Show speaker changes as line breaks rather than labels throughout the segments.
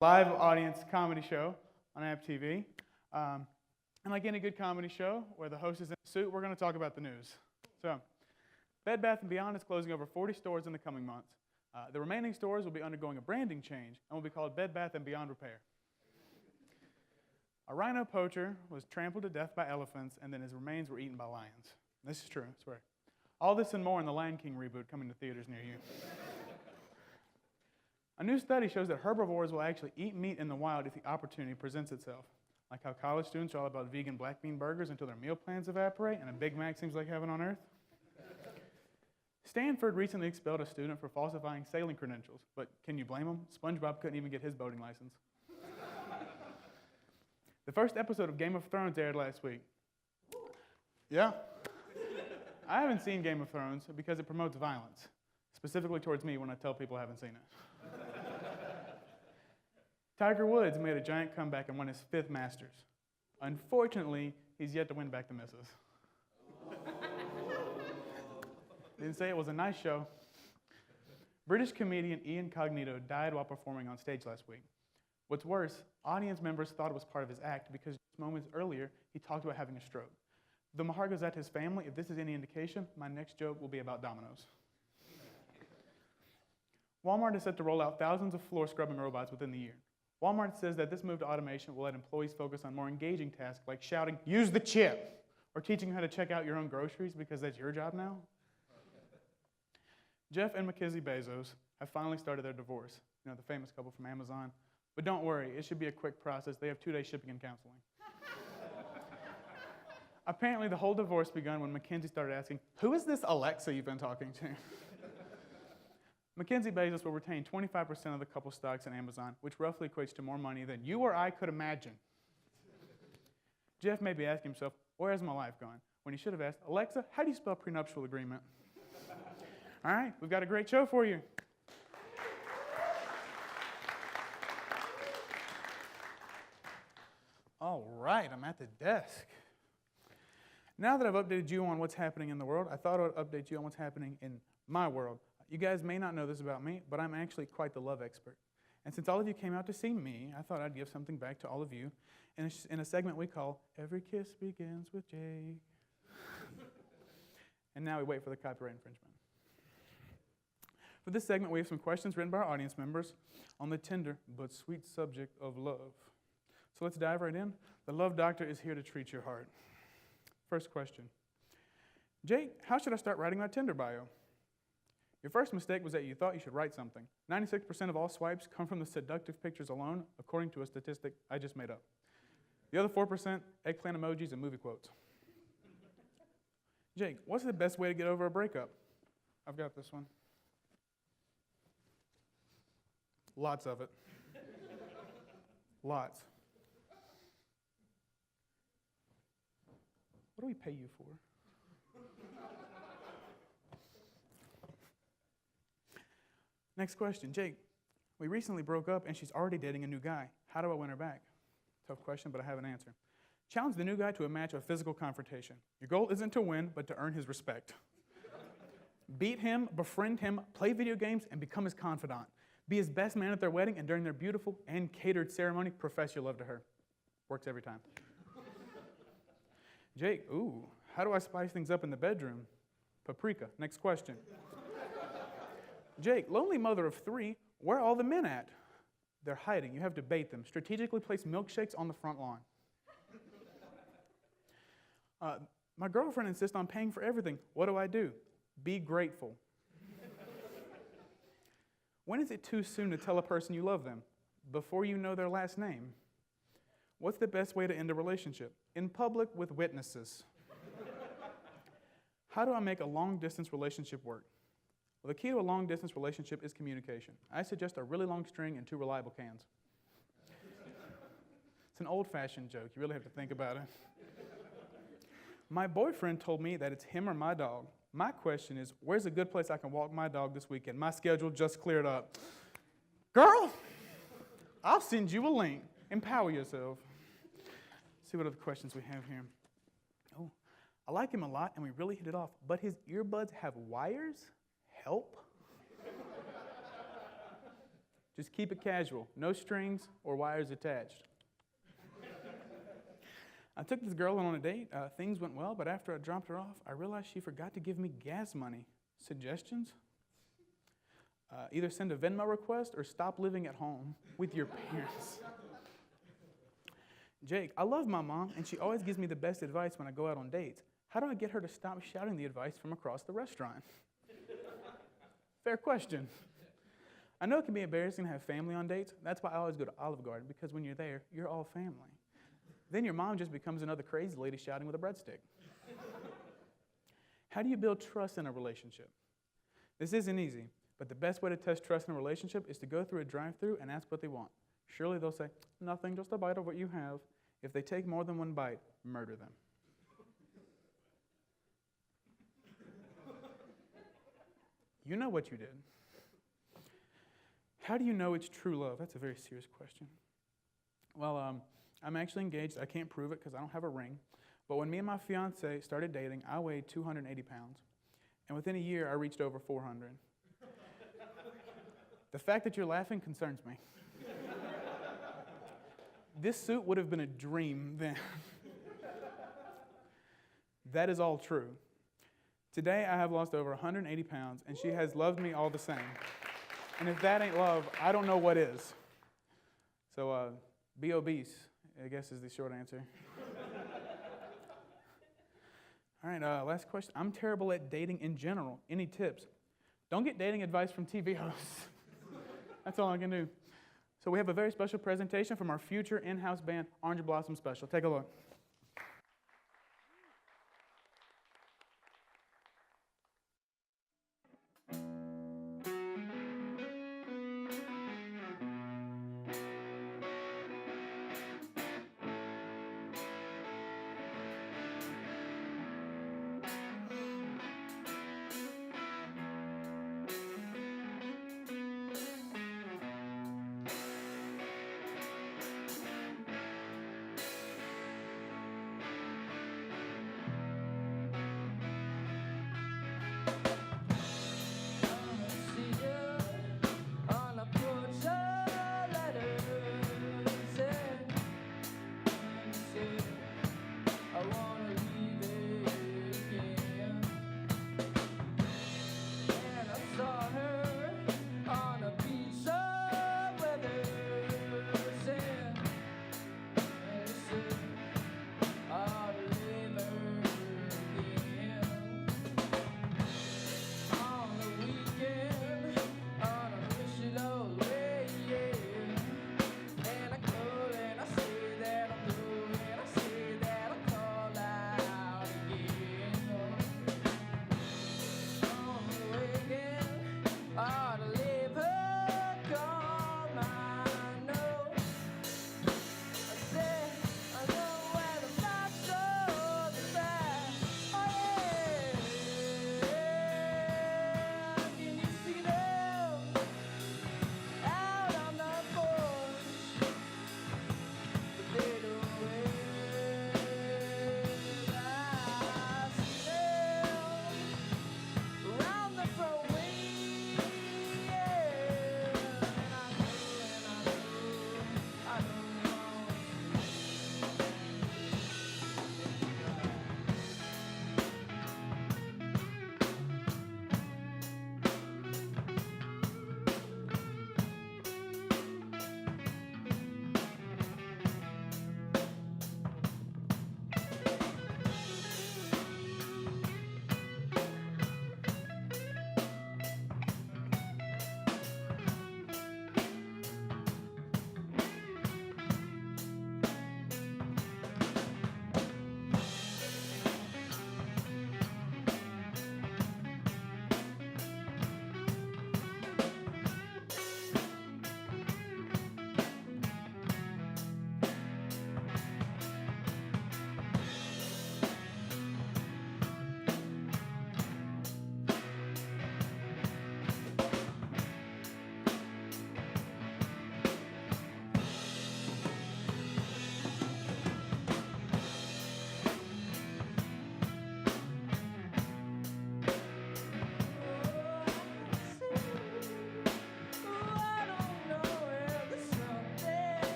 live audience comedy show on AppTV. And like any good comedy show where the host is in a suit, we're going to talk about the news. So, Bed Bath & Beyond is closing over 40 stores in the coming months. The remaining stores will be undergoing a branding change and will be called Bed Bath & Beyond Repair. A rhino poacher was trampled to death by elephants, and then his remains were eaten by lions. This is true, I swear. All this and more in the Lion King reboot coming to theaters near you. A new study shows that herbivores will actually eat meat in the wild if the opportunity presents itself. Like how college students are all about vegan black bean burgers until their meal plans evaporate and a Big Mac seems like heaven on earth. Stanford recently expelled a student for falsifying sailing credentials, but can you blame him? SpongeBob couldn't even get his boating license. The first episode of Game of Thrones aired last week. Yeah. I haven't seen Game of Thrones because it promotes violence, specifically towards me when I tell people I haven't seen it. Tiger Woods made a giant comeback and won his 5th Masters. Unfortunately, he's yet to win back the missus. Didn't say it was a nice show. British comedian Ian Cognito died while performing on stage last week. What's worse, audience members thought it was part of his act because just moments earlier, he talked about having a stroke. The mahar goes out to his family. If this is any indication, my next joke will be about dominoes. Walmart is set to roll out thousands of floor scrubbing robots within the year. Walmart says that this move to automation will let employees focus on more engaging tasks like shouting, "Use the chip," or teaching you how to check out your own groceries because that's your job now. Jeff and Mackenzie Bezos have finally started their divorce. You know, the famous couple from Amazon. But don't worry, it should be a quick process. They have 2-day shipping and counseling. Apparently, the whole divorce began when Mackenzie started asking, "Who is this Alexa you've been talking to?" Mackenzie Bezos will retain 25% of the couple's stocks in Amazon, which roughly equates to more money than you or I could imagine. Jeff may be asking himself, "Where has my life gone?" when he should have asked, "Alexa, how do you spell prenuptial agreement?" All right, we've got a great show for you. All right, I'm at the desk. Now that I've updated you on what's happening in the world, I thought I would update you on what's happening in my world. You guys may not know this about me, but I'm actually quite the love expert. And since all of you came out to see me, I thought I'd give something back to all of you in a segment we call Every Kiss Begins with Jake. And now we wait for the copyright infringement. For this segment, we have some questions written by our audience members on the tender but sweet subject of love. So let's dive right in. The Love Doctor is here to treat your heart. First question. Jake, how should I start writing my Tinder bio? Your first mistake was that you thought you should write something. 96% of all swipes come from the seductive pictures alone, according to a statistic I just made up. The other 4%, eggplant emojis and movie quotes. Jake, what's the best way to get over a breakup? I've got this one. Lots of it. Lots. What do we pay you for? Next question. Jake, we recently broke up and she's already dating a new guy. How do I win her back? Tough question, but I have an answer. Challenge the new guy to a match of physical confrontation. Your goal isn't to win, but to earn his respect. Beat him, befriend him, play video games, and become his confidant. Be his best man at their wedding, and during their beautiful and catered ceremony, profess your love to her. Works every time. Jake, how do I spice things up in the bedroom? Paprika. Next question. Jake, lonely mother of 3, where are all the men at? They're hiding. You have to bait them. Strategically place milkshakes on the front lawn. My girlfriend insists on paying for everything. What do? Be grateful. When is it too soon to tell a person you love them? Before you know their last name. What's the best way to end a relationship? In public with witnesses. How do I make a long-distance relationship work? Well, the key to a long-distance relationship is communication. I suggest a really long string and 2 reliable cans. It's an old-fashioned joke. You really have to think about it. My boyfriend told me that it's him or my dog. My question is, where's a good place I can walk my dog this weekend? My schedule just cleared up. Girl, I'll send you a link. Empower yourself. Let's see what other questions we have here. Oh, I like him a lot, and we really hit it off, but his earbuds have wires? Help? Just keep it casual. No strings or wires attached. I took this girl on a date. Things went well, but after I dropped her off, I realized she forgot to give me gas money. Suggestions? Either send a Venmo request or stop living at home with your parents. Jake, I love my mom, and she always gives me the best advice when I go out on dates. How do I get her to stop shouting the advice from across the restaurant? Fair question. I know it can be embarrassing to have family on dates. That's why I always go to Olive Garden, because when you're there, you're all family. Then your mom just becomes another crazy lady shouting with a breadstick. How do you build trust in a relationship? This isn't easy, but the best way to test trust in a relationship is to go through a drive-thru and ask what they want. Surely they'll say, nothing, just a bite of what you have. If they take more than one bite, murder them. You know what you did. How do you know it's true love? That's a very serious question. Well, I'm actually engaged. I can't prove it because I don't have a ring. But when me and my fiance started dating, I weighed 280 pounds. And within a year, I reached over 400. The fact that you're laughing concerns me. This suit would have been a dream then. That is all true. Today, I have lost over 180 pounds, and she has loved me all the same. And if that ain't love, I don't know what is. So, be obese, I guess is the short answer. All right, last question. I'm terrible at dating in general. Any tips? Don't get dating advice from TV hosts. That's all I can do. So we have a very special presentation from our future in-house band, Orange Blossom Special. Take a look.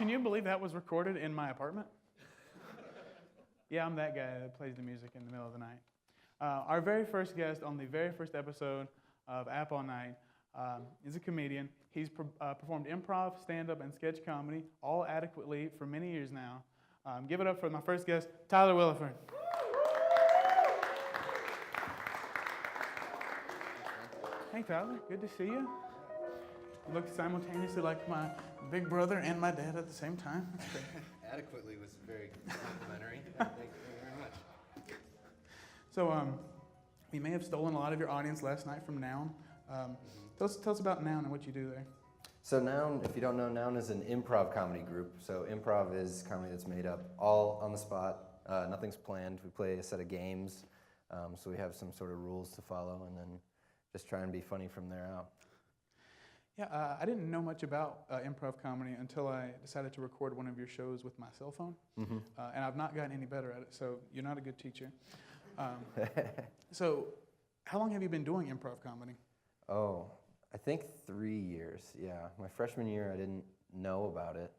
Can you believe that was recorded in my apartment? Yeah, I'm that guy that plays the music in the middle of the night. Our very first guest on the very first episode of App All Night is a comedian. He's performed improv, stand-up, and sketch comedy, all adequately for many years now. Give it up for my first guest, Tyler Willeford. Hey, Tyler, good to see you. You look simultaneously like my big brother and my dad at the same time. That's great.
Adequately was very complimentary. Thank you very much.
So, we may have stolen a lot of your audience last night from NouN. Tell us about NouN and what you do there.
So NouN, if you don't know, NouN is an improv comedy group. So improv is comedy that's made up all on the spot. Nothing's planned. We play a set of games. So we have some sort of rules to follow and then just try and be funny from there out.
Yeah, I didn't know much about improv comedy until I decided to record one of your shows with my cell phone. And I've not gotten any better at it, so you're not a good teacher. So how long have you been doing improv comedy?
Oh, I think 3 years, yeah. My freshman year, I didn't know about it.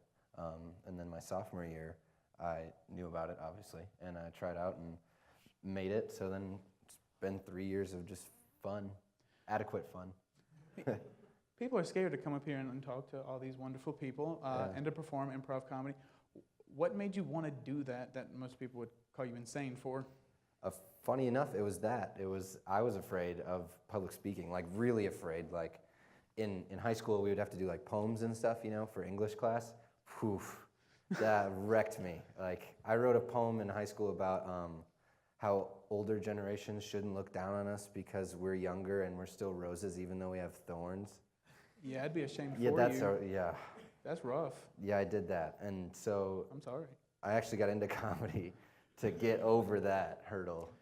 And then my sophomore year, I knew about it, obviously. And I tried out and made it. So then it's been 3 years of just fun, adequate fun.
People are scared to come up here and talk to all these wonderful people and to perform improv comedy. What made you want to do that most people would call you insane for?
Funny enough, it was that. I was afraid of public speaking, like really afraid. Like in high school, we would have to do like poems and stuff, you know, for English class. Poof, that wrecked me. Like I wrote a poem in high school about how older generations shouldn't look down on us because we're younger and we're still roses even though we have thorns.
Yeah, I'd be ashamed for
you.
That's rough.
Yeah, I did that. And so
I'm sorry.
I actually got into comedy to get over that hurdle.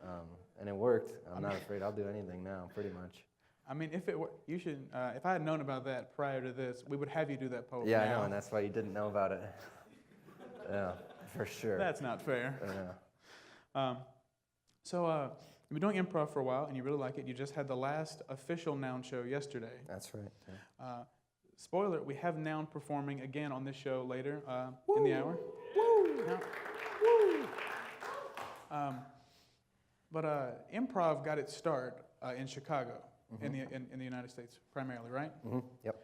And it worked. I'm not afraid. I'll do anything now, pretty much.
I mean, if it were, you should. If I had known about that prior to this, we would have you do that poem.
Yeah,
now.
I know, and that's why you didn't know about it. Yeah, for sure.
That's not fair.
Yeah.
So you've been doing improv for a while, and you really like it. You just had the last official NouN show yesterday.
That's right. Yeah.
Spoiler: we have NouN performing again on this show later in the hour. Woo! Now, woo! But improv got its start in Chicago, in the United States primarily, right?
Yep.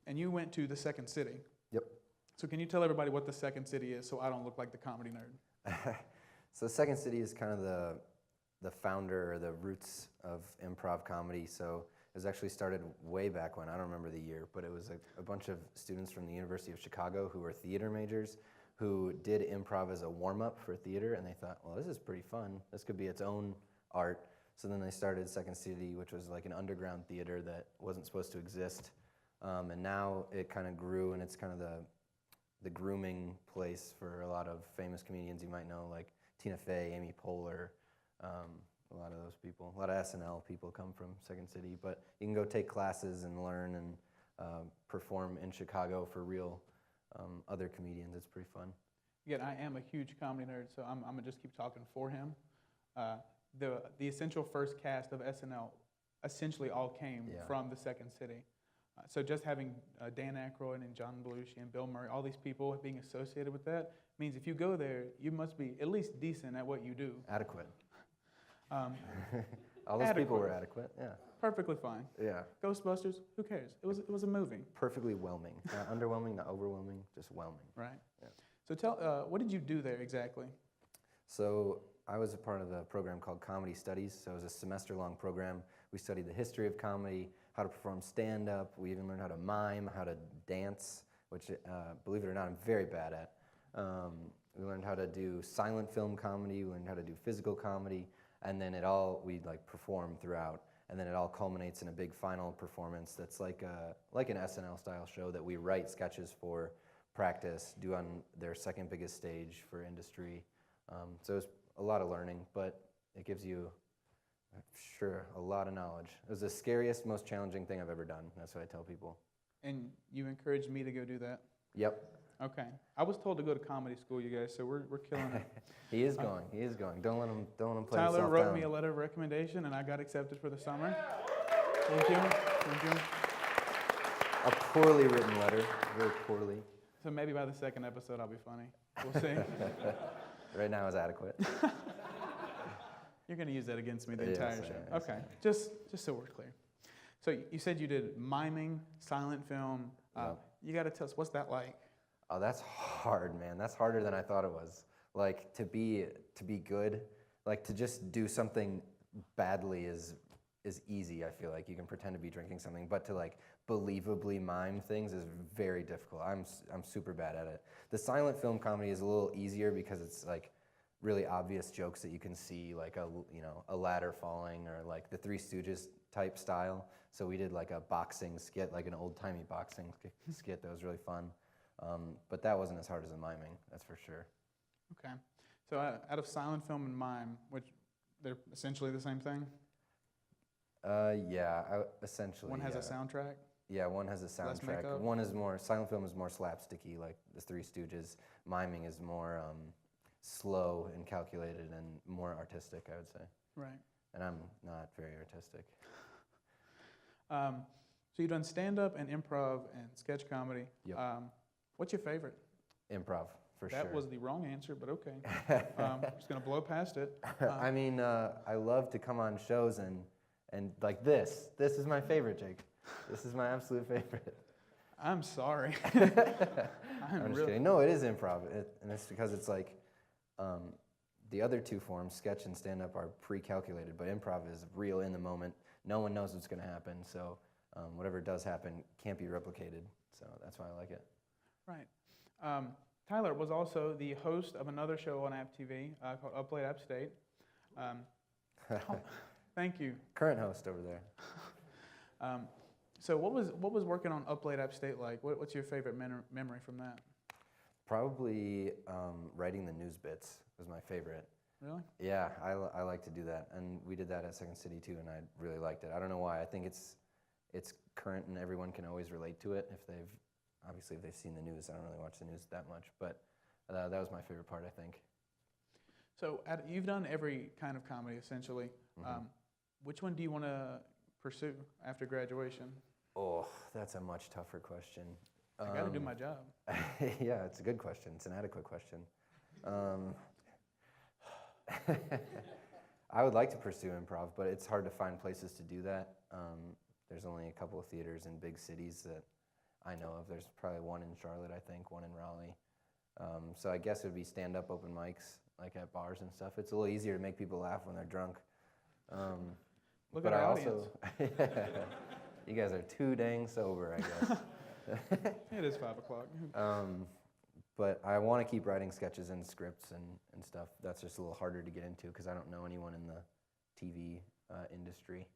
And you went to the Second City.
Yep.
So can you tell everybody what the Second City is, so I don't look like the comedy nerd?
So Second City is kind of the founder or the roots of improv comedy. So it was actually started way back when, I don't remember the year, but it was a bunch of students from the University of Chicago who were theater majors who did improv as a warm-up for theater, and they thought, well, this is pretty fun. This could be its own art. So then they started Second City, which was like an underground theater that wasn't supposed to exist. And now it kind of grew, and it's kind of the grooming place for a lot of famous comedians you might know, like Tina Fey, Amy Poehler, a lot of those people. A lot of SNL people come from Second City, but you can go take classes and learn and perform in Chicago for real other comedians. It's pretty fun.
Again, I am a huge comedy nerd, so I'm going to just keep talking for him. The essential first cast of SNL essentially all came from the Second City. So just having Dan Aykroyd and John Belushi and Bill Murray, all these people being associated with that, means if you go there, you must be at least decent at what you do.
Adequate. All those people were adequate, yeah.
Perfectly fine.
Yeah.
Ghostbusters, who cares? It was a movie.
Perfectly whelming. Not underwhelming, not overwhelming, just whelming.
Right.
Yeah.
So tell, what did you do there exactly?
So I was a part of a program called Comedy Studies. So it was a semester-long program. We studied the history of comedy, how to perform stand-up. We even learned how to mime, how to dance, which, believe it or not, I'm very bad at. We learned how to do silent film comedy. We learned how to do physical comedy. And then we like perform throughout. And then it all culminates in a big final performance that's like an SNL-style show that we write sketches for, practice, do on their second biggest stage for industry. So it was a lot of learning, but it gives you, sure, a lot of knowledge. It was the scariest, most challenging thing I've ever done. That's what I tell people. And
you encouraged me to go do that?
Yep.
Okay. I was told to go to comedy school, you guys, so we're killing it.
He is going. He is going. Don't let him play himself down.
Tyler wrote me a letter of recommendation, and I got accepted for the summer. Thank you. Thank you.
A poorly written letter, very poorly.
So maybe by the second episode I'll be funny. We'll see.
Right now is adequate.
You're going to use that against me the
Yes,
entire
I
show.
am.
Okay, just so we're clear. So you said you did miming, silent film.
Yep.
You got to tell us, what's that like?
Oh, that's hard, man. That's harder than I thought it was. Like to be good, like to just do something badly is easy. I feel like you can pretend to be drinking something, but to like believably mime things is very difficult. I'm super bad at it. The silent film comedy is a little easier because it's like really obvious jokes that you can see, like a ladder falling or like the Three Stooges type style. So we did like a boxing skit, like an old timey boxing skit that was really fun. But that wasn't as hard as the miming, that's for sure.
Okay. So out of silent film and mime, which they're essentially the same thing?
Essentially.
One has a soundtrack?
Yeah, one has a soundtrack.
makeup?
One is more, silent film is more slapsticky, like the Three Stooges. Miming is more slow and calculated and more artistic, I would say.
Right.
And I'm not very artistic.
So you've done stand-up and improv and sketch comedy.
Yep.
What's your favorite?
Improv, for sure.
That was the wrong answer, but okay. I'm just going to blow past it.
I mean, I love to come on shows and like this. This is my favorite, Jake. This is my absolute favorite.
I'm sorry.
I'm just kidding. No, it is improv, and it's because it's like the other two forms, sketch and stand-up, are pre-calculated, but improv is real in the moment. No one knows what's going to happen, so whatever does happen can't be replicated. So that's why I like it.
Right. Tyler was also the host of another show on AppTV called Up Late Upstate. Thank you.
Current host over there.
So what was working on Up Late Upstate like? What's your favorite memory from that?
Probably writing the news bits was my favorite.
Really?
Yeah, I like to do that, and we did that at Second City too, and I really liked it. I don't know why. I think it's current, and everyone can always relate to it if they've seen the news. I don't really watch the news that much, but that was my favorite part, I think.
So you've done every kind of comedy essentially.
Mm-hmm.
Which one do you want to pursue after graduation?
Oh, that's a much tougher question.
I got to do my job.
Yeah, it's a good question. It's an adequate question. I would like to pursue improv, but it's hard to find places to do that. There's only a couple of theaters in big cities that I know of. There's probably one in Charlotte, I think, one in Raleigh. So I guess it would be stand-up open mics, like at bars and stuff. It's a little easier to make people laugh when they're drunk.
Look
but
at our
I
audience.
also, you guys are too dang sober, I guess.
It is 5 o'clock.
But I want to keep writing sketches and scripts and stuff. That's just a little harder to get into because I don't know anyone in the TV industry.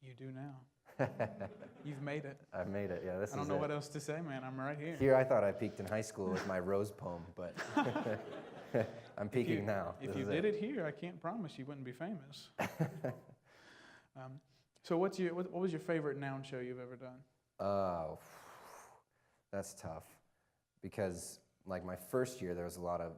You do now. You've made it.
I've made it, yeah.
I don't know what else to say, man. I'm right here.
Here I thought I peaked in high school with my Rose poem, but I'm peaking now.
If you did it here, I can't promise you wouldn't be famous. So what was your favorite NouN show you've ever done?
Oh, that's tough. Because like my first year, there was a lot of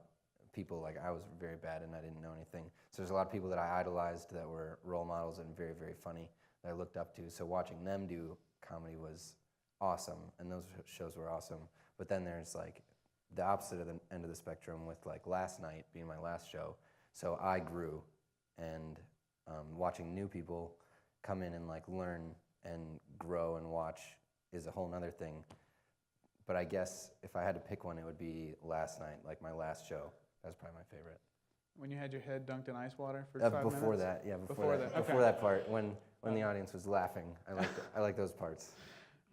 people, like I was very bad and I didn't know anything. So there's a lot of people that I idolized that were role models and very, very funny that I looked up to. So watching them do comedy was awesome, and those shows were awesome. But then there's like the opposite of the end of the spectrum with like Last Night being my last show. So I grew, and watching new people come in and like learn and grow and watch is a whole nother thing. But I guess if I had to pick one, it would be Last Night, like my last show. That's probably my favorite.
When you had your head dunked in ice water for 5 minutes?
Before that, yeah, before that.
Okay.
Before that part, when the audience was laughing. I like those parts.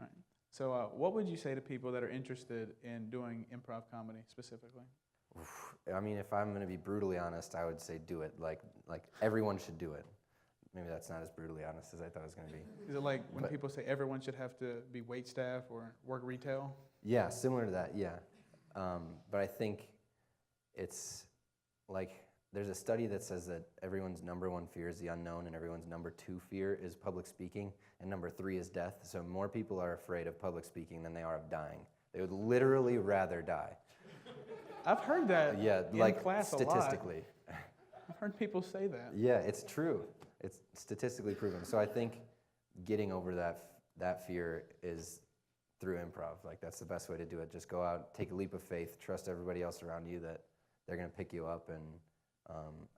Right. So what would you say to people that are interested in doing improv comedy specifically?
I mean, if I'm going to be brutally honest, I would say do it. Like everyone should do it. Maybe that's not as brutally honest as I thought it was going to be.
Is it like when people say everyone should have to be wait staff or work retail?
Yeah, similar to that, yeah. But I think it's like there's a study that says that everyone's number one fear is the unknown, and everyone's number 2 fear is public speaking, and number 3 is death. So more people are afraid of public speaking than they are of dying. They would literally rather die.
I've heard that in class
statistically.
A lot. I've heard people say that.
Yeah, it's true. It's statistically proven. So I think getting over that fear is through improv. Like that's the best way to do it. Just go out, take a leap of faith, trust everybody else around you that they're going to pick you up. And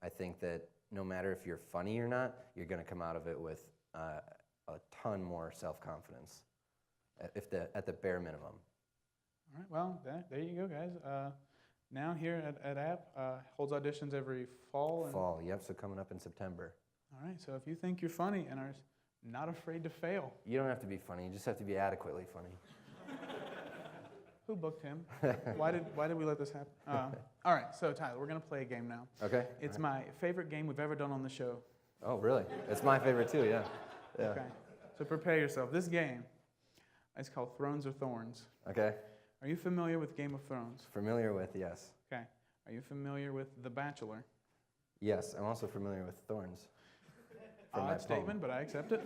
I think that no matter if you're funny or not, you're going to come out of it with a ton more self-confidence, at the bare minimum.
All right, well, there you go, guys. NouN here at App holds auditions every fall.
Fall, yep, so coming up in September.
All right, so if you think you're funny and are not afraid to fail.
You don't have to be funny, you just have to be adequately funny.
Who booked him? Why did we let this happen? All right, so Tyler, we're going to play a game now.
Okay.
It's my favorite game we've ever done on the show.
Oh, really? It's my favorite too, yeah.
Okay, so prepare yourself. This game is called Thrones or Thorns.
Okay.
Are you familiar with Game of Thrones?
Familiar with, yes.
Okay. Are you familiar with The Bachelor?
Yes, I'm also familiar with Thorns.
Odd statement, but I accept it.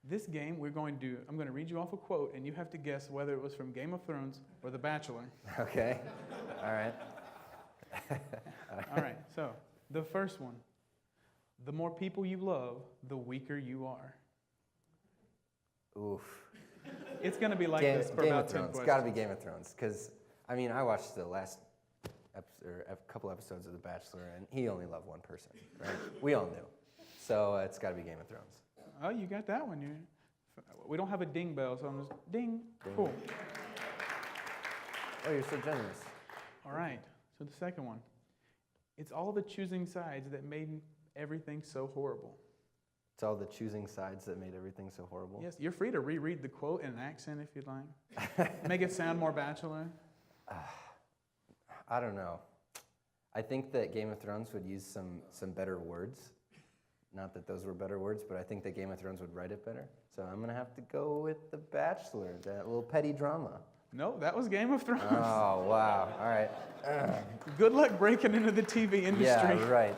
This game, I'm going to read you off a quote, and you have to guess whether it was from Game of Thrones or The Bachelor.
Okay. All right.
All right, so the first one. The more people you love, the weaker you are.
Oof.
It's going to be like this for
Game
about
of
10
Thrones.
questions.
It's got to be Game of Thrones, because, I mean, I watched the last a couple episodes of The Bachelor, and he only loved one person, right? We all knew. So it's got to be Game of Thrones.
Oh, you got that one. We don't have a ding bell, so I'm just ding. Cool.
Oh, you're so generous.
All right, so the second one. It's all the choosing sides that made everything so horrible.
It's all the choosing sides that made everything so horrible?
Yes, you're free to reread the quote in an accent if you'd like. Make it sound more Bachelor.
I don't know. I think that Game of Thrones would use some better words. Not that those were better words, but I think that Game of Thrones would write it better. So I'm going to have to go with The Bachelor, that little petty drama.
No, that was Game of Thrones.
Oh, wow. All right.
Good luck breaking into the TV industry.
Yeah, right.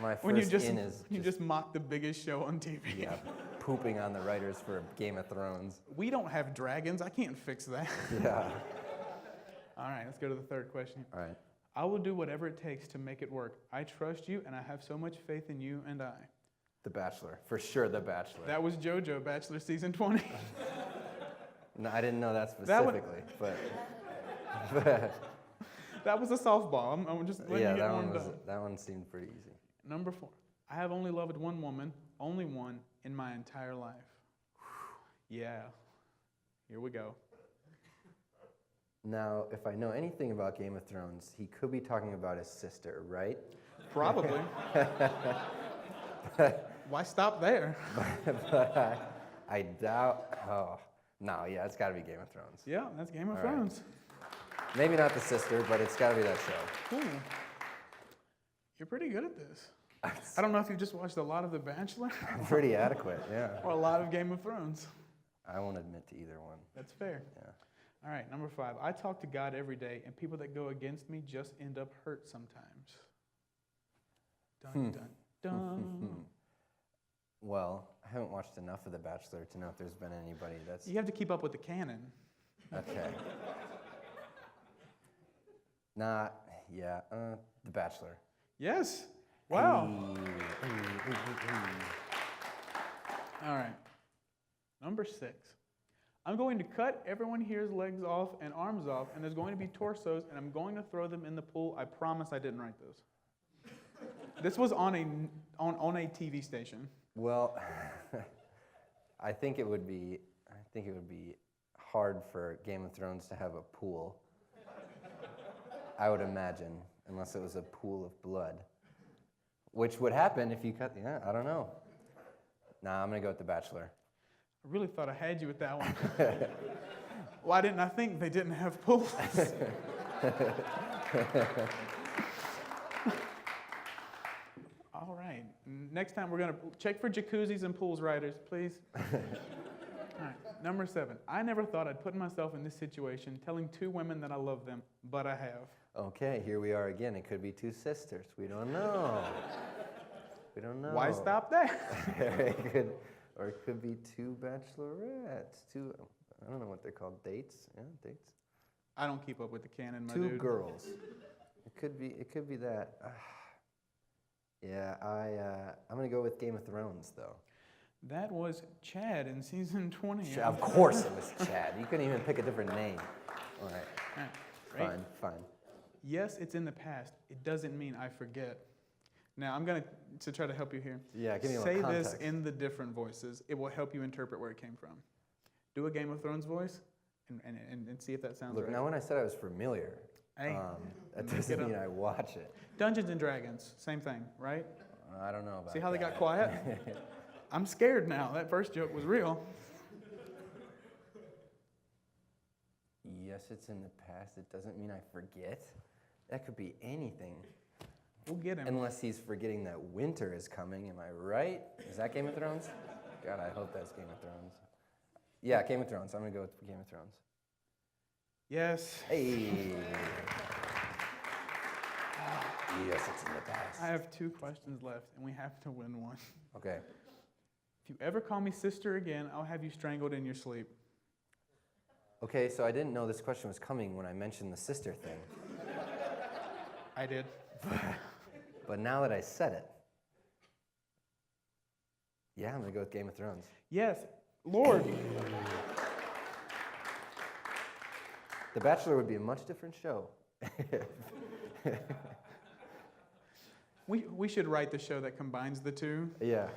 My
When you
first in is
just mock the biggest show on TV.
yeah, pooping on the writers for Game of Thrones.
We don't have dragons. I can't fix that.
Yeah.
All right, let's go to the third question.
All right.
I will do whatever it takes to make it work. I trust you, and I have so much faith in you and I.
The Bachelor. For sure, The Bachelor.
That was JoJo, Bachelor Season 20.
No, I didn't know that specifically, but
That was a softball. I'm just letting
yeah,
you get warmed up.
that one seemed pretty easy.
Number 4. I have only loved one woman, only one, in my entire life. Yeah. Here we go.
Now, if I know anything about Game of Thrones, he could be talking about his sister, right?
Probably. Why stop there?
But I doubt. Oh, no, yeah, it's got to be Game of Thrones.
Yeah, that's Game of
All right.
Thrones.
Maybe not the sister, but it's got to be that show.
Cool. You're pretty good at this. I don't know if you've just watched a lot of The Bachelor
Pretty adequate, yeah.
or a lot of Game of Thrones.
I won't admit to either one.
That's fair.
Yeah.
All right, number 5. I talk to God every day, and people that go against me just end up hurt sometimes. Dun, dun, dun.
Well, I haven't watched enough of The Bachelor to know if there's been anybody that's...
You have to keep up with the canon.
Okay. The Bachelor.
Yes. Wow.
Hey.
All right. Number 6. I'm going to cut everyone here's legs off and arms off, and there's going to be torsos, and I'm going to throw them in the pool. I promise I didn't write this. This was on a TV station.
Well, I think it would be hard for Game of Thrones to have a pool. I would imagine, unless it was a pool of blood, which would happen if you cut. Yeah, I don't know. Nah, I'm gonna go with The Bachelor.
I really thought I had you with that one. Why didn't I think they didn't have pools? All right. Next time we're going to check for jacuzzis and pools writers, please. All right. Number 7. I never thought I'd put myself in this situation telling 2 women that I love them, but I have.
Okay, here we are again. It could be 2 sisters. We don't know. We don't know.
Why stop there?
Or it could be 2 bachelorettes. 2, I don't know what they're called. Dates? Yeah, dates.
I don't keep up with the canon, my
2
dude.
girls. It could be that. Yeah, I'm gonna go with Game of Thrones though.
That was Chad in season 20.
Of course it was Chad. You couldn't even pick a different name. All right.
All right, great.
Fine.
Yes, it's in the past. It doesn't mean I forget. Now, I'm going to try to help you here.
Yeah, give me a
Say
little
this
context.
in the different voices. It will help you interpret where it came from. Do a Game of Thrones voice and see if that sounds
Look,
right.
now when I said I was familiar,
Hey,
that
make
doesn't
it
mean
up.
I watch it.
Dungeons and Dragons, same thing, right?
I don't know about
See how they got
that.
quiet? I'm scared now. That first joke was real.
Yes, it's in the past. It doesn't mean I forget. That could be anything.
We'll get him.
Unless he's forgetting that winter is coming. Am I right? Is that Game of Thrones? God, I hope that's Game of Thrones. Yeah, Game of Thrones. I'm going to go with Game of Thrones.
Yes.
Hey. Yes, it's in the past.
I have 2 questions left, and we have to win one.
Okay.
If you ever call me sister again, I'll have you strangled in your sleep.
Okay, so I didn't know this question was coming when I mentioned the sister thing.
I did.
But now that I said it, yeah, I'm going to go with Game of Thrones.
Yes, Lord.
The Bachelor would be a much different show.
We should write the show that combines the two.
Yeah.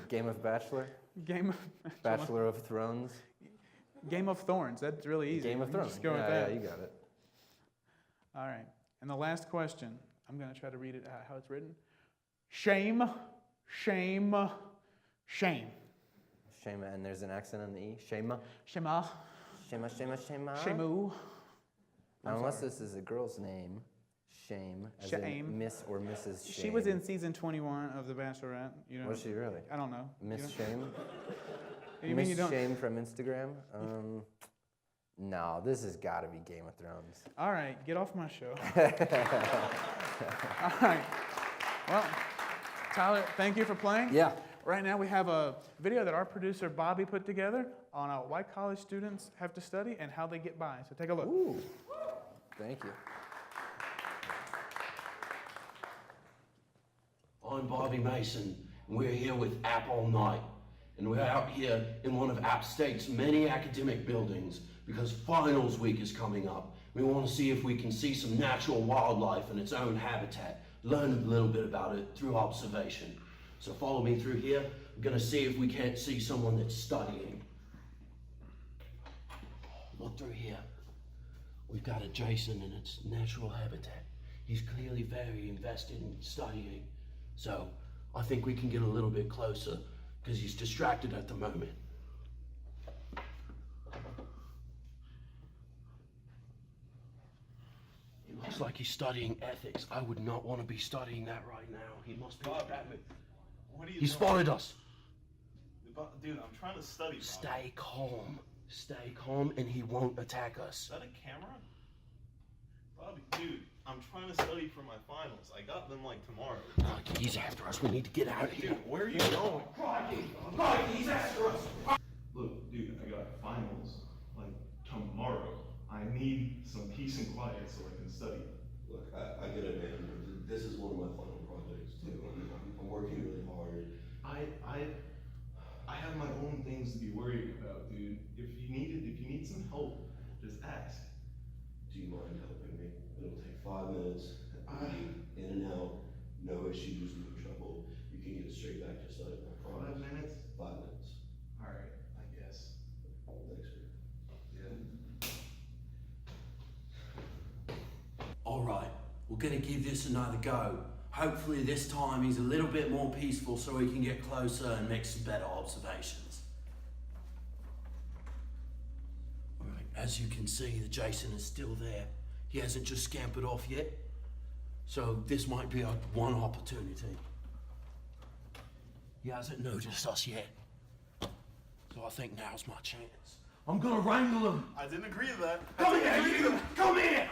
Game of Bachelor,
Game of
Bachelor of Thrones,
Game of Thorns. That's really easy.
Game of
You can
Thrones.
Just go with
Yeah,
that.
you got it.
All right. And the last question. I'm going to try to read it how it's written. Shame, shame, shame.
Shema, and there's an accent on the E. Shema.
Shema.
Shema, Shema, Shema.
Shamu.
Now, unless this is a girl's name, Shame, as
Shame.
in Miss or Mrs. Shame.
She was in season 21 of The Bachelorette. You know.
Was she really?
I don't know.
Miss
You
Shame?
You mean
Miss
you don't?
Shame from Instagram? No, this has got to be Game of Thrones.
All right, get off my show. All right. Well, Tyler, thank you for playing.
Yeah.
Right now we have a video that our producer Bobby put together on why college students have to study and how they get by. So take a look.
Ooh. Thank you.
I'm Bobby Mason, and we're here with App All Night. And we're out here in one of App State's many academic buildings because finals week is coming up. We want to see if we can see some natural wildlife in its own habitat, learn a little bit about it through observation. So follow me through here. We're going to see if we can't see someone that's studying. Look through here. We've got a Jason in its natural habitat. He's clearly very invested in studying. So I think we can get a little bit closer because he's distracted at the moment. He looks like he's studying ethics. I would not want to be studying that right now. He must be
Bob,
Batman.
What are you
He
doing?
spotted us.
Dude, I'm trying to study. Bob.
Stay calm. Stay calm and he won't attack us.
Is that a camera? Bobby, dude, I'm trying to study for my finals. I got them like tomorrow.
Look, he's after us. We need to get out of here.
Dude, where are you going?
Look, he's after us.
Look, dude, I got finals like tomorrow. I need some peace and quiet so I can study.
Look, I get it, man. This is one of my final projects too. I'm working really hard.
I have my own things to be worried about, dude. If you need some help, just ask.
Do you mind helping me? It'll take 5 minutes. In and out, no issues, no trouble. You can get straight back to studying. I promise.
5 minutes?
5 minutes.
All right, I guess.
Thanks, man.
Yeah.
All right, we're gonna give this another go. Hopefully this time he's a little bit more peaceful so we can get closer and make some better observations. All right, as you can see, the Jason is still there. He hasn't just scampered off yet. So this might be our one opportunity. He hasn't noticed us yet. So I think now's my chance. I'm gonna wrangle him.
I didn't agree to that.
Come here, you! Come here!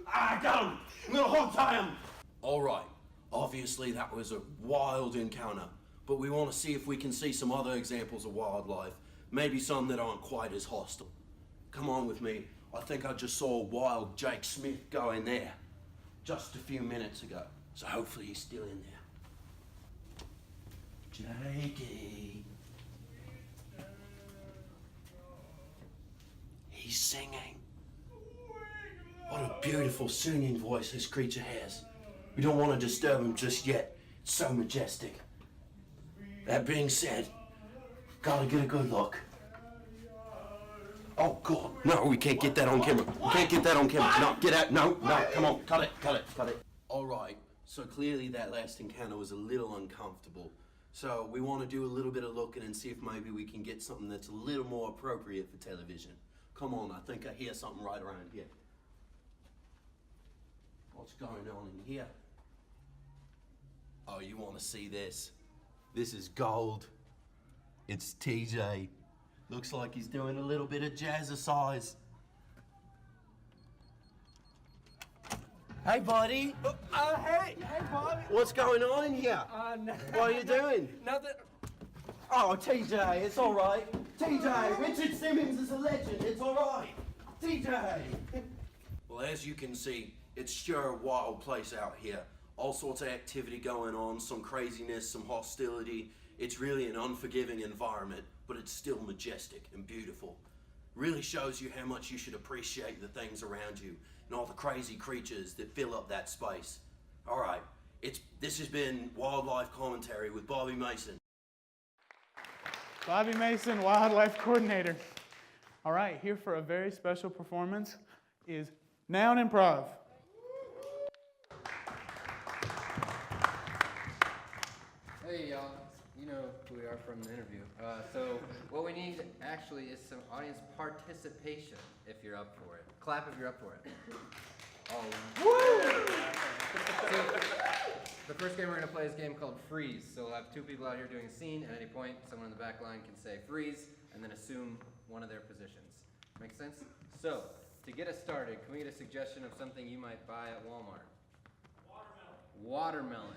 I got him! I'm gonna hog tie him! Alright, obviously that was a wild encounter, but we want to see if we can see some other examples of wildlife, maybe some that aren't quite as hostile. Come on with me. I think I just saw wild Jake Smith go in there just a few minutes ago, so hopefully he's still in there. Jakey. He's singing. What a beautiful singing voice this creature has. We don't want to disturb him just yet. It's so majestic. That being said, gotta get a good look. Oh God, no, we can't get that on camera. We can't get that on camera. No, get out, no, come on, cut it. All right, so clearly that last encounter was a little uncomfortable. So we want to do a little bit of looking and see if maybe we can get something that's a little more appropriate for television. Come on, I think I hear something right around here. What's going on in here? Oh, you want to see this? This is gold. It's TJ. Looks like he's doing a little bit of jazzercise. Hey, buddy.
Hey, Bobby.
What's going on in here? What are you doing?
Nothing.
Oh, TJ, it's all right. TJ, Richard Simmons is a legend. It's all right. TJ. Well, as you can see, it's sure a wild place out here. All sorts of activity going on, some craziness, some hostility. It's really an unforgiving environment, but it's still majestic and beautiful. Really shows you how much you should appreciate the things around you and all the crazy creatures that fill up that space. All right, this has been Wildlife Commentary with Bobby Mason.
Bobby Mason, Wildlife Coordinator. All right, here for a very special performance is NouN Improv.
Hey y'all, you know who we are from the interview. So what we need actually is some audience participation if you're up for it. Clap if you're up for it. Oh. Woo! So the first game we're gonna play is a game called Freeze. So we'll have two people out here doing a scene. At any point, someone in the back line can say freeze and then assume one of their positions. Make sense? So to get us started, can we get a suggestion of something you might buy at Walmart? Watermelon.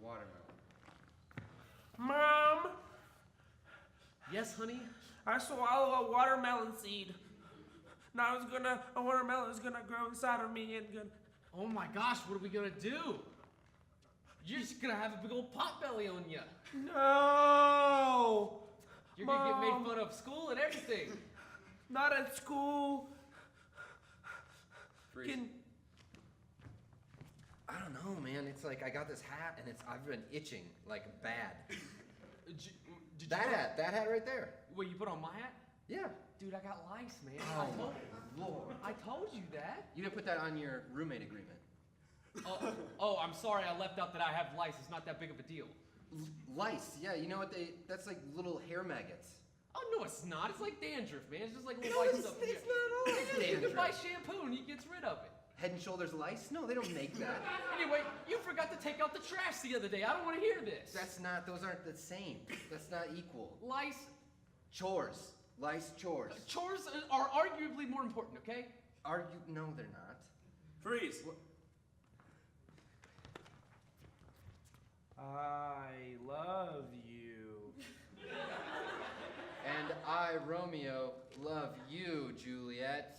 Watermelon.
Mom,
Yes, honey?
I swallowed a watermelon seed. Now a watermelon is gonna grow inside of me and gonna.
Oh my gosh, what are we gonna do? You're just gonna have a big old pot belly on you.
No!
You're gonna get
Mom.
made fun of school and everything.
Not at school.
Freeze. I don't know, man. It's like I got this hat and I've been itching like bad.
Did
That hat right there.
What, you put on my hat?
Yeah.
Dude, I got lice, man.
Oh, Lord.
I told you that.
You didn't put that on your roommate agreement.
Oh, I'm sorry. I left out that I have lice. It's not that big of a deal.
Lice, yeah. You know what that's like little hair maggots.
Oh no, it's not. It's like dandruff, man. It's just like little
No,
lice
it's
up
not
here.
at all.
Yeah, you can
Dandruff.
buy shampoo and it gets rid of it.
Head and Shoulders lice? No, they don't make that.
Anyway, you forgot to take out the trash the other day. I don't want to hear this.
Those aren't the same. That's not equal.
Lice.
Chores. Lice chores.
Chores are arguably more important, okay?
No, they're not.
Freeze. I love you.
And I, Romeo, love you, Juliet.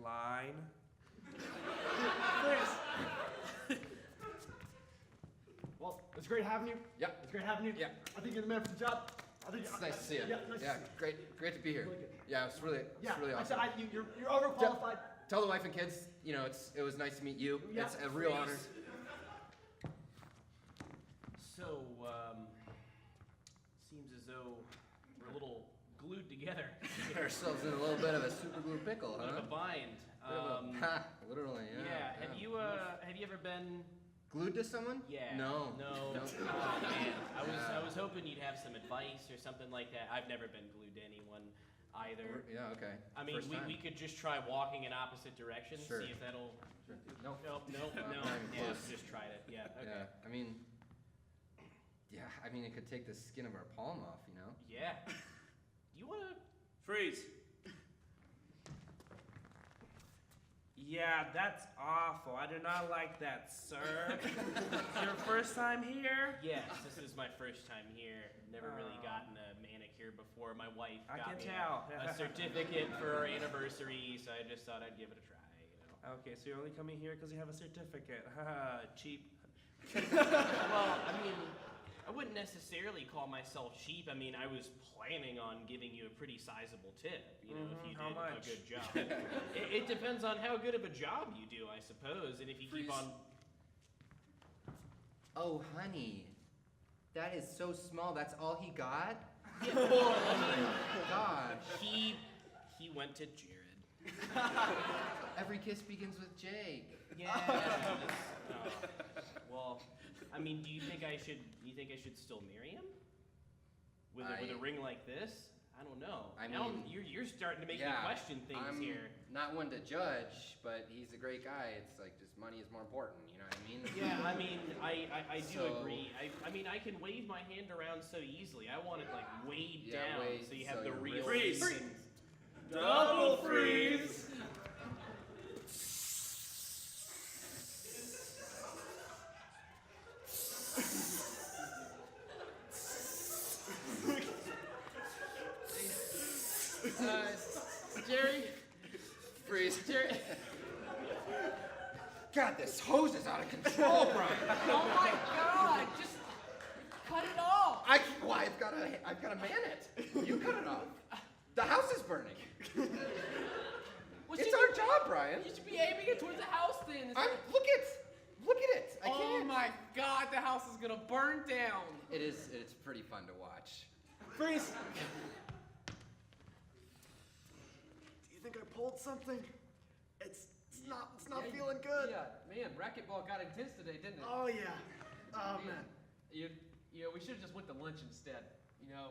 Line.
Well, it's great having you.
Yeah.
It's great having you.
Yeah.
I think you're the man for the job. I think
It's nice to see you.
Yeah, nice to see you.
Great to be here.
Really good.
Yeah, it's really
I said,
awesome.
you're overqualified.
Tell the wife and kids, it was nice to meet you.
Yeah.
It's a real honor.
So, seems as though we're a little glued together.
Get ourselves in a little bit of a super glue pickle,
A bit
huh?
of a bind.
Literally, yeah.
Have you ever been?
Glued to someone?
Yeah.
No.
Oh man, I was hoping you'd have some advice or something like that. I've never been glued to anyone either.
Yeah, okay.
I mean,
First time.
we could just try walking in opposite directions,
Sure.
see if that'll.
Sure. No.
No.
Not even
Yeah,
close.
just tried it. Yeah. Okay.
Yeah, I mean, it could take the skin of our palm off, you know?
Yeah. You wanna?
Freeze. Yeah, that's awful. I do not like that, sir. Your first time here?
Yes, this is my first time here. Never really
Oh.
gotten a manicure before. My wife
I
got
can
me
tell.
a certificate for our anniversary, so I just thought I'd give it a try.
Okay, so you're only coming here because you have a certificate. Haha, cheap.
Well, I mean, I wouldn't necessarily call myself cheap. I mean, I was planning on giving you a pretty sizable tip, if you
how
did
much?
a good job. It depends on how good of a job you do, I suppose, and if you keep on...
Oh, honey, that is so small. That's all he got?
Yeah, well, I mean,
Gosh.
he went to Jared.
Every kiss begins with Jake.
Yeah. Well, I mean, do you think I should still marry him? With a ring like this? I don't know.
I
now
mean,
you're starting to make me
yeah,
question things
I'm
here.
not one to judge, but he's a great guy. It's like just money is more important, you know what I mean?
Yeah, I mean, I do
So-
agree. I mean, I can wave my hand around so easily. I want it like weighed
Yeah,
down
weighed
so you
so
have the
your
real
wrist-
reason.
Double freeze!
Jerry? Freeze. Jerry. God, this hose is out of control, Brian.
Oh my God! Just cut it off.
Well, I've got to man it. You cut it off. The house is burning.
Well,
It's
you
our
should-
job, Brian.
You should be aiming it towards the house then.
Look at it. I
Oh
can't.
my God! The house is gonna burn down.
It's pretty fun to watch.
Freeze! Do you think I pulled something? It's not feeling good.
Yeah, man, racquetball got intense today, didn't it?
Oh yeah. Oh man.
You know, we should have just went to lunch instead. You know.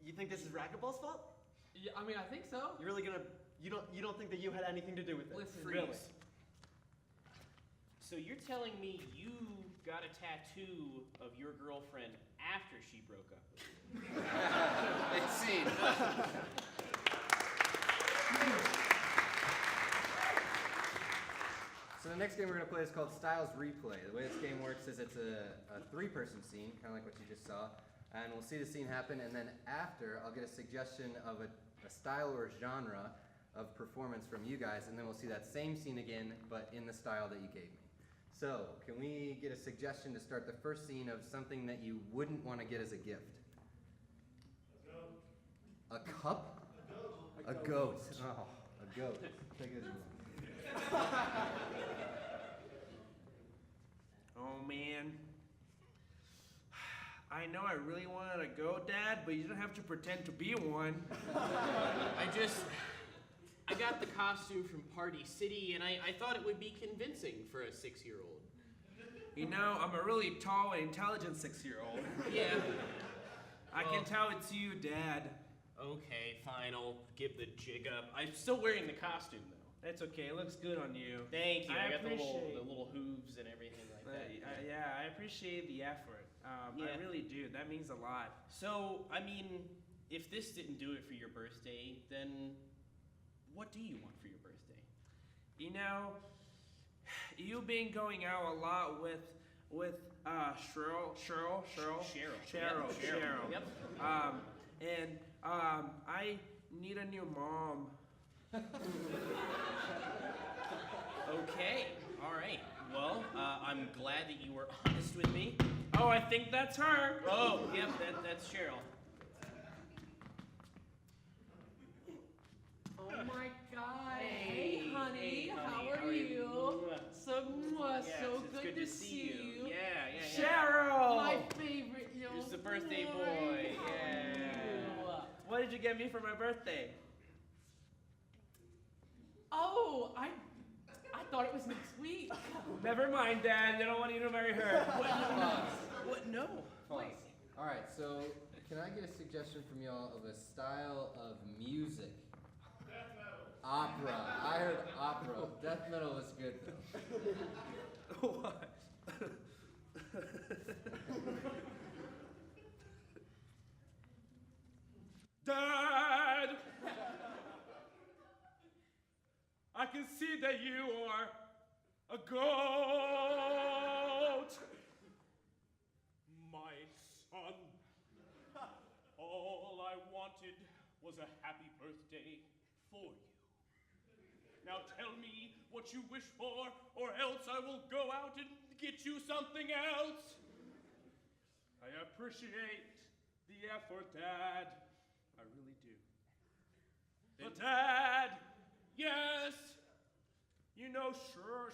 You think this is racquetball's fault?
Yeah, I mean, I think so.
You're really gonna you don't think that you had anything to do with it?
Listen,
Really?
So you're telling me you got a tattoo of your girlfriend after she broke up with you?
It's seen. So the next game we're going to play is called Styles Replay. The way this game works is it's a three-person scene, kind of like what you just saw, and we'll see the scene happen, and then after I'll get a suggestion of a style or genre of performance from you guys, and then we'll see that same scene again, but in the style that you gave me. So, can we get a suggestion to start the first scene of something that you wouldn't want to get as a gift? A cup? A goat. Oh, a goat. Take it as you want.
Oh man. I know I really wanted a goat, Dad, but you don't have to pretend to be one.
I got the costume from Party City, and I thought it would be convincing for a 6-year-old.
You know, I'm a really tall and intelligent 6-year-old.
Yeah.
I can tell it's you, Dad.
Okay, fine, I'll give the jig up. I'm still wearing the costume, though.
That's okay, it looks good on you.
Thank you. I got the
appreciate-
little hooves and everything like that.
Yeah, I appreciate the effort.
Yeah.
I really do. That means a lot.
So, I mean, if this didn't do it for your birthday, then what do you want for your birthday?
You know, you've been going out a lot with Cheryl.
Yep.
And I need a new mom.
Okay, all right. Well, I'm glad that you were honest with me.
Oh, I think that's her.
Oh, yep, that's Cheryl.
Oh my God.
Hey,
Hey, honey.
hey,
How
honey,
are
how are you?
you? So,
Yes,
so
it's
good to see you.
Yeah.
Cheryl.
My favorite young
It's the birthday boy,
How are
yeah.
you?
What did you get me for my birthday?
Oh, I thought it was next week.
Never mind, Dad. I don't want you to marry her.
What? No.
Pause. All right, so can I get a suggestion from y'all of a style of music? Death metal. Opera. I heard opera. Death metal was good though.
What? Dad! I can see that you are a goat!
My son, all I wanted was a happy birthday for you. Now tell me what you wish for, or else I will go out and get you something else. I appreciate the effort, Dad. I really do. But Dad, yes, you know, Cheryl.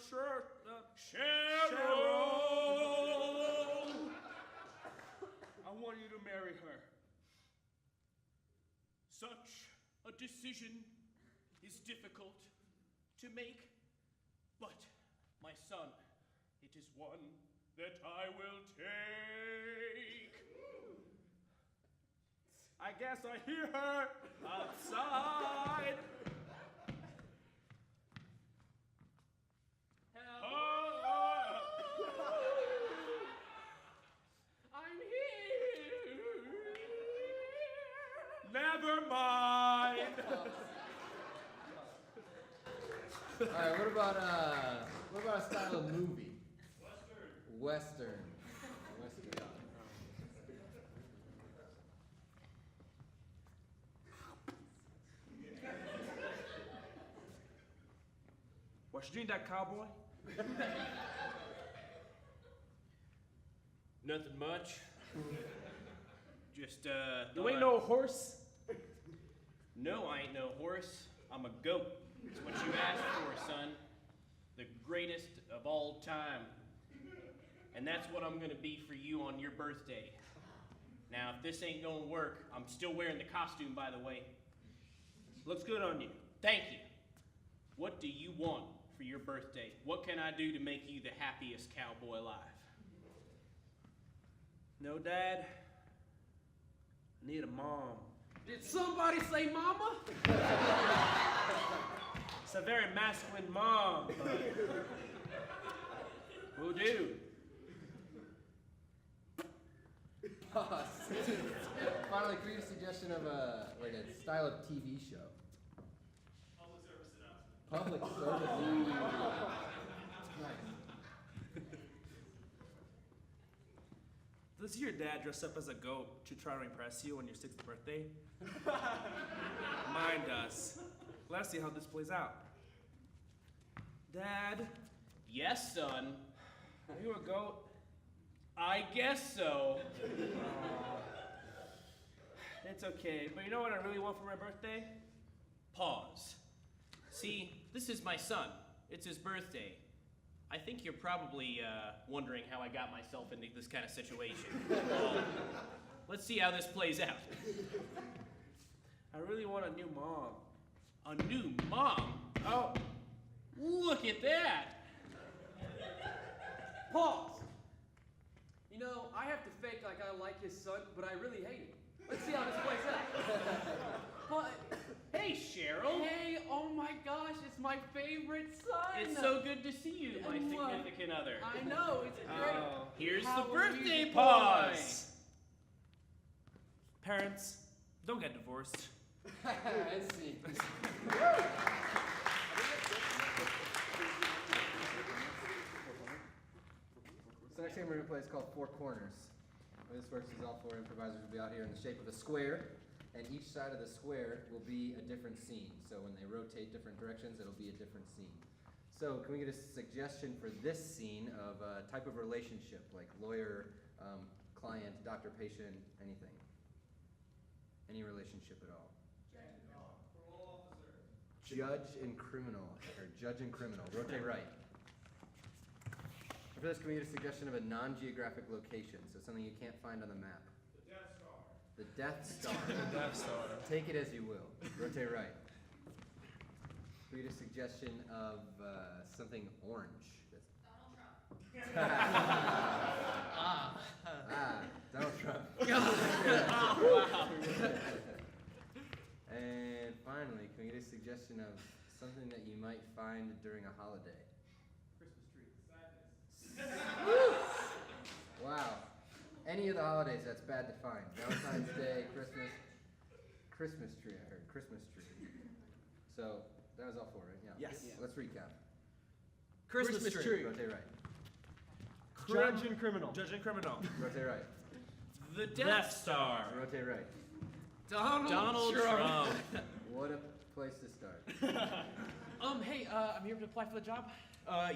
I want you to marry her. Such a decision is difficult to make, but my son, it is one that I will take. I guess I hear her outside.
I'm here.
Never mind.
All right, what about a style of movie? Western.
What you doing, that cowboy?
Nothing much. Just,
You
thought
ain't no horse.
No, I ain't no horse. I'm a goat. It's what you asked for, son. The greatest of all time. And that's what I'm gonna be for you on your birthday. Now, if this ain't gonna work, I'm still wearing the costume, by the way.
Looks good on you.
Thank you. What do you want for your birthday? What can I do to make you the happiest cowboy alive?
No, Dad. I need a mom. Did somebody say mama? It's a very masculine mom, but will do.
Finally, create a suggestion of a style of TV show. Public service. Ooh. Nice.
Does your dad dress up as a goat to try to impress you on your 6th birthday? Mine does. Let's see how this plays out. Dad,
Yes, son.
are you a goat?
I guess so.
It's okay, but you know what I really want for my birthday?
Pause. See, this is my son. It's his birthday. I think you're probably wondering how I got myself into this kind of situation. Well, let's see how this plays out.
I really want a new mom.
A new mom?
Oh,
Look at that!
Pause. You know, I have to fake like I like his son, but I really hate him. Let's see how this plays out. But,
Hey, Cheryl!
hey, oh my gosh, it's my favorite son.
It's so good to see you, my
And what?
significant other.
I know, it's great.
Here's
How
the
are you
birthday
doing?
pause!
parents, don't get divorced.
Let's see. So next game we're gonna play is called Four Corners. The way this works is all 4 improvisers will be out here in the shape of a square, and each side of the square will be a different scene. So when they rotate different directions, it'll be a different scene. So can we get a suggestion for this scene of a type of relationship, like lawyer, client, doctor, patient, anything? Any relationship at all? Judge and criminal, or judge and criminal. Rotate right. For this, can we get a suggestion of a non-geographic location, so something you can't find on the map? The Death Star.
The Death Star.
Take it as you will. Rotate right. Can we get a suggestion of something orange? Donald Trump.
Wow.
And finally, can we get a suggestion of something that you might find during a holiday? Wow. Any of the holidays that's bad to find. Valentine's Day, Christmas tree, I heard. Christmas tree. So, that was all 4, right? Yeah.
Yes.
Let's recap.
Christmas tree.
Rotate right.
Judge and criminal. Judge and criminal.
Rotate right.
The Death Star.
Rotate right.
Donald Trump.
What a place to start.
Hey, I'm here to apply for the job.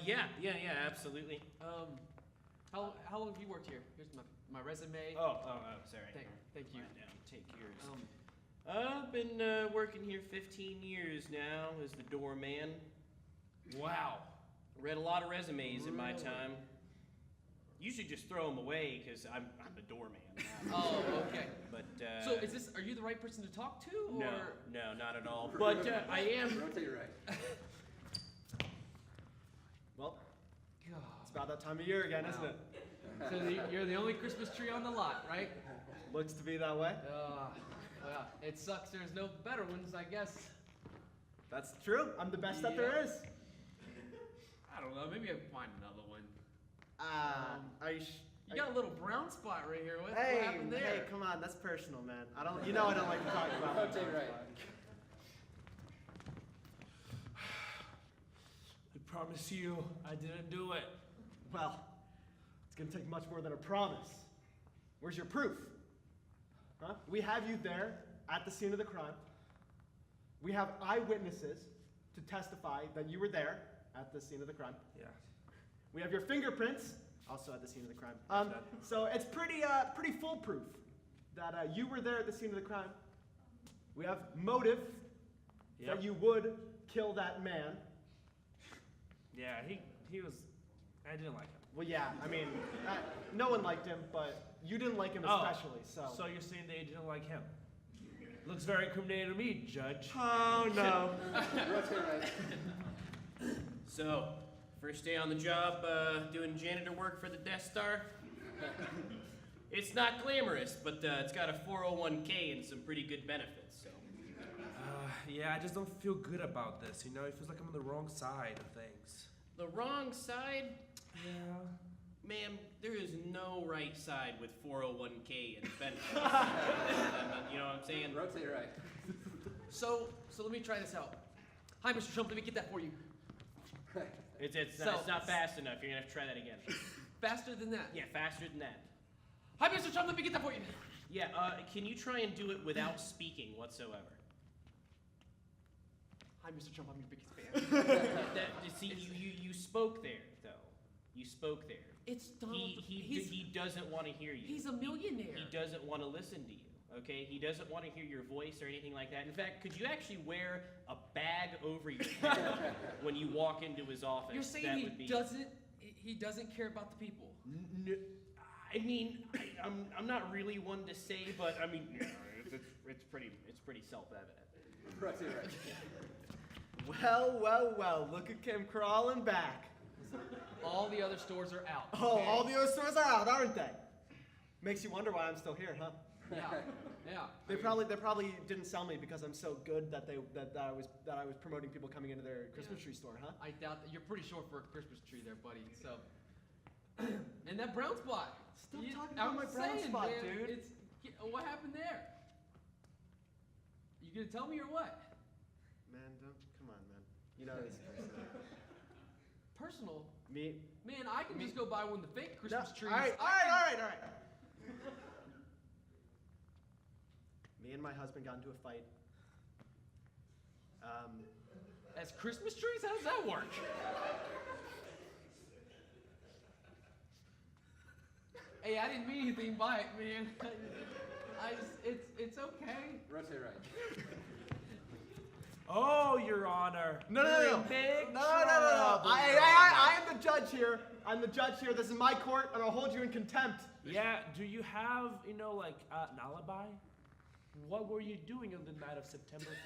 Yeah, absolutely.
How long have you worked here? Here's my resume.
Sorry.
Thank you.
Lie down, take yours. I've been working here 15 years now as the doorman.
Wow.
Read a lot of resumes in my time. You should just throw them away because I'm a doorman.
Oh, okay.
But
So are you the right person to talk to? Or?
No, not at all. But I am.
Rotate right.
Well,
God.
it's about that time of year again, isn't it?
So you're the only Christmas tree on the lot, right?
Looks to be that way.
Well, it sucks there's no better ones, I guess.
That's true. I'm the best that there is.
I don't know, maybe I can find another one. You got a little brown spot right here. What happened there?
Hey, come on, that's personal, man. I don't like to talk about it.
Rotate right.
I promise you, I didn't do it.
Well, it's gonna take much more than a promise. Where's your proof? Huh? We have you there at the scene of the crime. We have eyewitnesses to testify that you were there at the scene of the crime.
Yeah.
We have your fingerprints, also at the scene of the crime. So it's pretty foolproof that you were there at the scene of the crime. We have motive that you would kill that man.
Yeah, he was. I didn't like him.
Well, yeah, I mean, no one liked him, but you didn't like him especially, so.
So you're saying they didn't like him? Looks very incriminating to me, Judge.
Oh, no.
Rotate right.
So, first day on the job, doing janitor work for the Death Star. It's not glamorous, but it's got a 401k and some pretty good benefits. So.
Yeah, I just don't feel good about this. You know, it feels like I'm on the wrong side of things.
The wrong side?
Yeah.
Ma'am, there is no right side with 401k and benefits. You know what I'm saying?
Rotate right.
So let me try this out. Hi, Mr. Trump, let me get that for you.
It's
So-
not fast enough. You're gonna have to try that again.
Faster than that.
Yeah, faster than that.
Hi, Mr. Trump, let me get that for you.
Yeah, can you try and do it without speaking whatsoever?
Hi, Mr. Trump, I'm your biggest fan.
You spoke there, though. You spoke there.
It's Donald.
He doesn't want to hear you.
He's a millionaire.
He doesn't want to listen to you, okay? He doesn't want to hear your voice or anything like that. In fact, could you actually wear a bag over your head when you walk into his office?
You're saying he doesn't care about the people.
I mean, I'm not really one to say, but I mean, it's pretty self-evident.
Rotate right.
Well, look at Kim crawling back.
All the other stores are out.
Oh,
okay?
all the other stores are out, aren't they? Makes you wonder why I'm still here, huh?
Yeah.
They probably didn't sell me because I'm so good that I was promoting people coming into their Christmas tree store, huh?
I doubt that. You're pretty short for a Christmas tree there, buddy. So, and that brown spot.
Stop talking about my brown spot,
man,
dude.
What happened there? You gonna tell me or what?
Man, come on, man. You know this is personal.
Personal?
Me?
Man, I can just go buy one of the fake Christmas trees.
All right. Me and my husband got into a fight.
As Christmas trees? How does that work? Hey, I didn't mean anything by it, man. It's okay.
Rotate right.
Oh, Your Honor.
No.
Big
No.
trouble,
I
Your Honor.
am the judge here. I'm the judge here. This is my court, and I'll hold you in contempt.
Yeah, do you have, an alibi? What were you doing on the night of September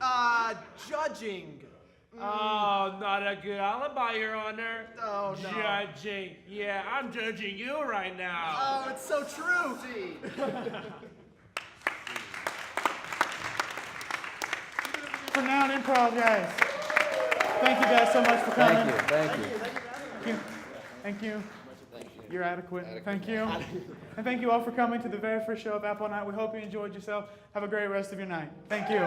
4th?
Judging.
Oh, not a good alibi, Your Honor.
Oh, no.
Judging. Yeah, I'm judging you right now.
Oh, it's so true.
For NouN Improv, guys. Thank you guys so much for coming.
Thank you.
Thank you.
Thank you.
You're adequate. Thank you. And thank you all for coming to the very first show of Apple Night. We hope you enjoyed yourself. Have a great rest of your night. Thank you.